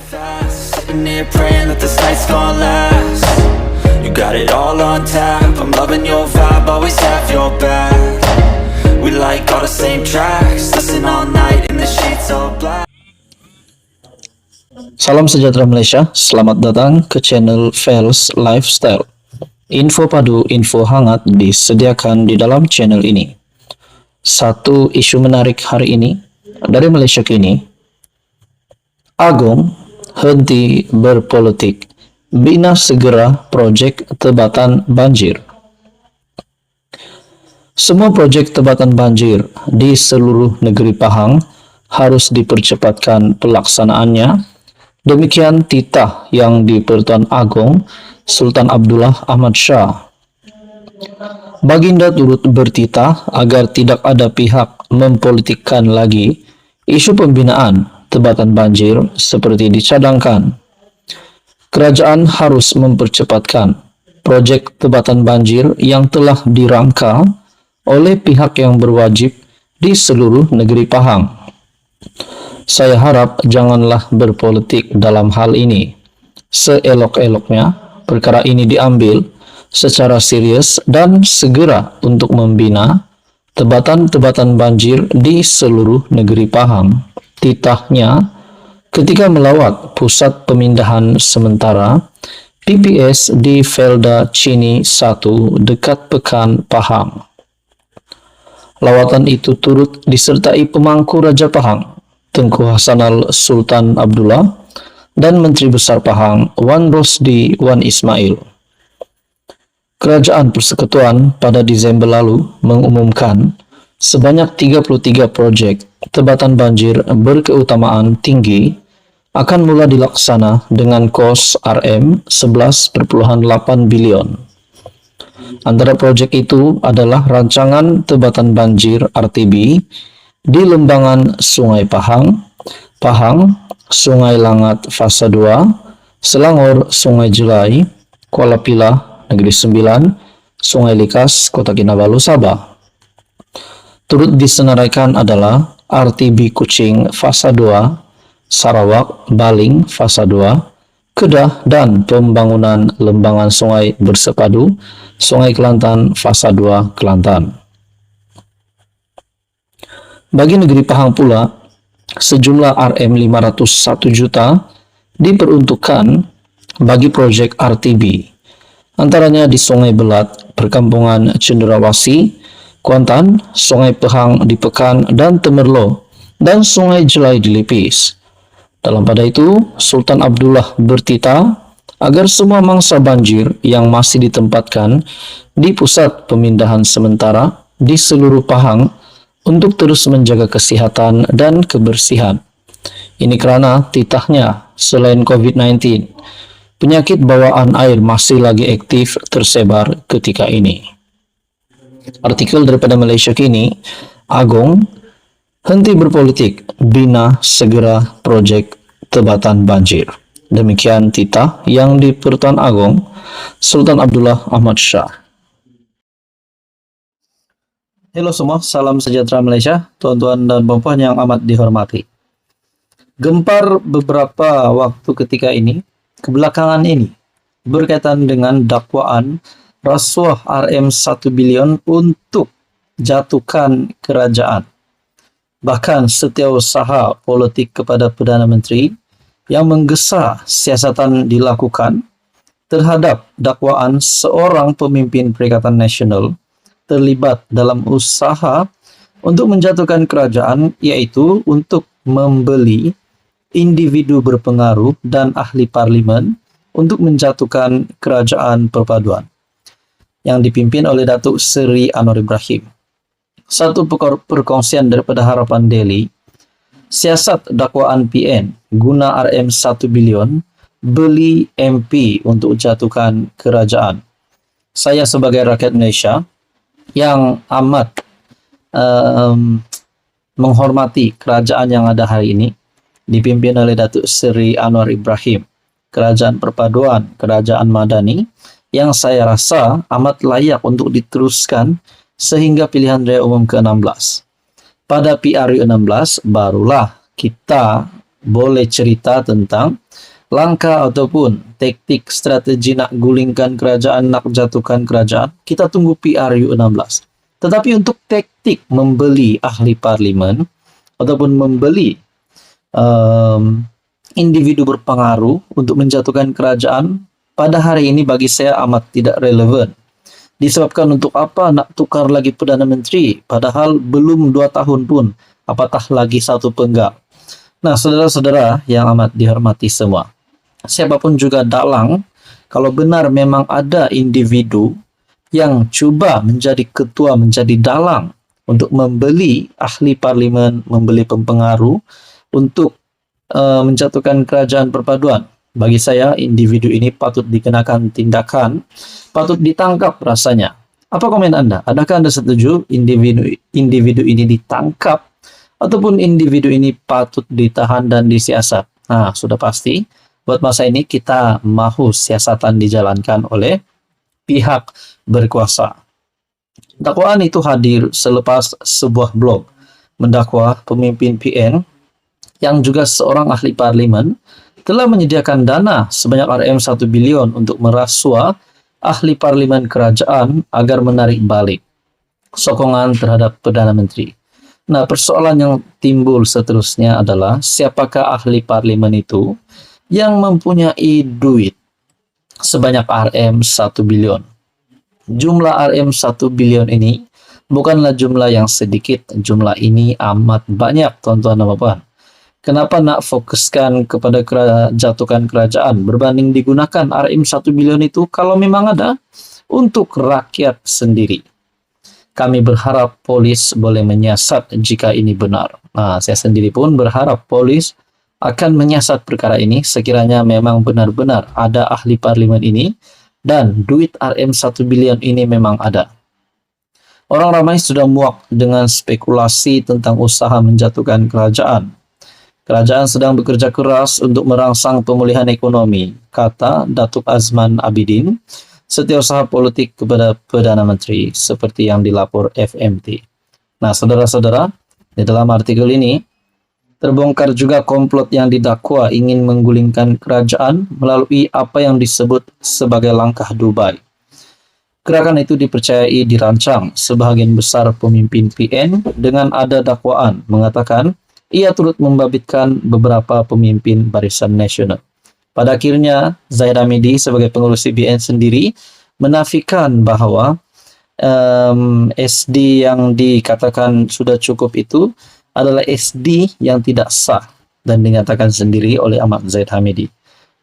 fast, sitting here praying that this night's gonna last. You got it all on tap, I'm loving your vibe, always have your back. We like all the same tracks, listen all night in the sheets all black. Salam sejahtera Malaysia, selamat datang ke channel Fels Lifestyle. Info padu, info hangat disediakan di dalam channel ini. Satu isu menarik hari ini dari Malaysia kini. Agong henti berpolitik, bina segera projek tebatan banjir. Semua projek tebatan banjir di seluruh negeri Pahang harus dipercepatkan pelaksanaannya. Demikian titah yang di-Pertuan Agong Sultan Abdullah Ahmad Shah. Baginda turut bertitah agar tidak ada pihak mempolitikkan lagi isu pembinaan tebatan banjir seperti dicadangkan. Kerajaan harus mempercepatkan proyek tebatan banjir yang telah dirangka oleh pihak yang berwajib di seluruh negeri Pahang. Saya harap janganlah berpolitik dalam hal ini. Seelok-eloknya, perkara ini diambil secara serius dan segera untuk membina tebatan-tebatan banjir di seluruh negeri Pahang. Titahnya ketika melawat pusat pemindahan sementara PPS di Felda Cini 1 dekat Pekan Pahang. Lawatan itu turut disertai pemangku Raja Pahang, Tengku Hasanal Sultan Abdullah, dan Menteri Besar Pahang, Wan Rosdi Wan Ismail. Kerajaan Persekutuan pada Desember lalu mengumumkan sebanyak 33 proyek tebatan banjir berkeutamaan tinggi akan mula dilaksana dengan kos Rm 11,8 bilion. Antara proyek itu adalah rancangan tebatan banjir RTB di Lembangan Sungai Pahang, Sungai Langat Fasa 2, Selangor Sungai Jelai, Kuala Pilah Negeri Sembilan, Sungai Likas Kota Kinabalu Sabah. Turut disenaraikan adalah RTB Kuching Fasa 2, Sarawak Baling Fasa 2, Kedah, dan pembangunan lembangan sungai bersepadu Sungai Kelantan Fasa 2 Kelantan. Bagi negeri Pahang pula, sejumlah Rm 501 juta diperuntukkan bagi proyek RTB, antaranya di Sungai Belat, Perkampungan Cenderawasih, Kuantan, Sungai Pahang di Pekan dan Temerloh, dan Sungai Jelai di Lipis. Dalam pada itu, Sultan Abdullah bertitah agar semua mangsa banjir yang masih ditempatkan di pusat pemindahan sementara di seluruh Pahang untuk terus menjaga kesehatan dan kebersihan. Ini karena titahnya selain COVID-19, penyakit bawaan air masih lagi aktif tersebar ketika ini. Artikel daripada Malaysia Kini, Agong henti berpolitik, bina segera proyek tebatan banjir. Demikian titah yang di-Pertuan Agong Sultan Abdullah Ahmad Shah. Halo semua, salam sejahtera Malaysia, tuan-tuan dan puan-puan yang amat dihormati. Gempar beberapa waktu ketika ini, kebelakangan ini, berkaitan dengan dakwaan rasuah Rm 1 bilion untuk jatuhkan kerajaan. Bahkan setiausaha politik kepada Perdana Menteri yang menggesa siasatan dilakukan terhadap dakwaan seorang pemimpin Perikatan Nasional terlibat dalam usaha untuk menjatuhkan kerajaan, yaitu untuk membeli individu berpengaruh dan ahli parlimen untuk menjatuhkan kerajaan perpaduan yang dipimpin oleh Datuk Seri Anwar Ibrahim. Satu perkongsian daripada Harapan Daily, siasat dakwaan PN guna Rm 1 bilion beli MP untuk jatuhkan kerajaan. Saya sebagai rakyat Malaysia yang amat menghormati kerajaan yang ada hari ini, dipimpin oleh Datuk Seri Anwar Ibrahim, kerajaan perpaduan, kerajaan madani, yang saya rasa amat layak untuk diteruskan sehingga pilihan raya umum ke-16. Pada PRU 16 barulah kita boleh cerita tentang langkah ataupun taktik strategi nak gulingkan kerajaan, nak jatuhkan kerajaan, kita tunggu PRU16. Tetapi untuk taktik membeli ahli parlimen ataupun membeli individu berpengaruh untuk menjatuhkan kerajaan, pada hari ini bagi saya amat tidak relevan. Disebabkan untuk apa nak tukar lagi Perdana Menteri, padahal belum 2 tahun pun, apatah lagi satu penggal. Nah, saudara-saudara yang amat dihormati semua, siapapun juga dalang, kalau benar memang ada individu yang cuba menjadi ketua, menjadi dalang untuk membeli ahli parlimen, membeli pempengaruh untuk menjatuhkan kerajaan perpaduan, bagi saya individu ini patut dikenakan tindakan, patut ditangkap rasanya. Apa komen Anda? Adakah Anda setuju individu ini ditangkap ataupun individu ini patut ditahan dan disiasat? Nah, sudah pasti buat masa ini kita mahu siasatan dijalankan oleh pihak berkuasa. Dakwaan itu hadir selepas sebuah blog mendakwa pemimpin PN yang juga seorang ahli parlimen telah menyediakan dana sebanyak Rm 1 bilion untuk merasua ahli parlimen kerajaan agar menarik balik sokongan terhadap Perdana Menteri. Nah, persoalan yang timbul seterusnya adalah siapakah ahli parlimen itu yang mempunyai duit sebanyak Rm 1 bilion. Jumlah Rm 1 bilion ini bukanlah jumlah yang sedikit, jumlah ini amat banyak, tuan-tuan dan puan. Kenapa nak fokuskan kepada jatuhkan kerajaan berbanding digunakan Rm 1 bilion itu kalau memang ada untuk rakyat sendiri? Kami berharap polis boleh menyiasat jika ini benar. Nah, saya sendiri pun berharap polis akan menyiasat perkara ini sekiranya memang benar-benar ada ahli parlimen ini dan duit Rm 1 bilion ini memang ada. Orang ramai sudah muak dengan spekulasi tentang usaha menjatuhkan kerajaan. Kerajaan sedang bekerja keras untuk merangsang pemulihan ekonomi, kata Datuk Azman Abidin, setiausaha politik kepada Perdana Menteri, seperti yang dilapor FMT. Nah, saudara-saudara, di dalam artikel ini, terbongkar juga komplot yang didakwa ingin menggulingkan kerajaan melalui apa yang disebut sebagai langkah Dubai. Gerakan itu dipercayai dirancang sebagian besar pemimpin PN dengan ada dakwaan mengatakan ia turut membabitkan beberapa pemimpin Barisan Nasional. Pada akhirnya, Zahid Hamidi sebagai pengurus CBN sendiri menafikan bahwa SD yang dikatakan sudah cukup itu adalah SD yang tidak sah dan dinyatakan sendiri oleh Ahmad Zahid Hamidi.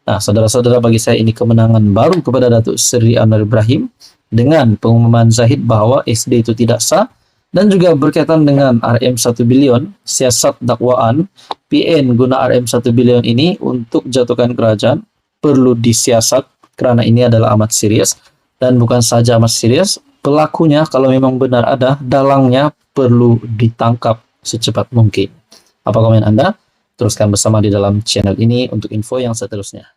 Nah, saudara-saudara, bagi saya ini kemenangan baru kepada Datuk Seri Anwar Ibrahim dengan pengumuman Zahid bahwa SD itu tidak sah. Dan juga berkaitan dengan Rm 1 bilion, siasat dakwaan PN guna Rm 1 bilion ini untuk jatuhkan kerajaan perlu disiasat karena ini adalah amat serius. Dan bukan saja amat serius, pelakunya kalau memang benar ada, dalangnya perlu ditangkap secepat mungkin. Apa komen Anda? Teruskan bersama di dalam channel ini untuk info yang seterusnya.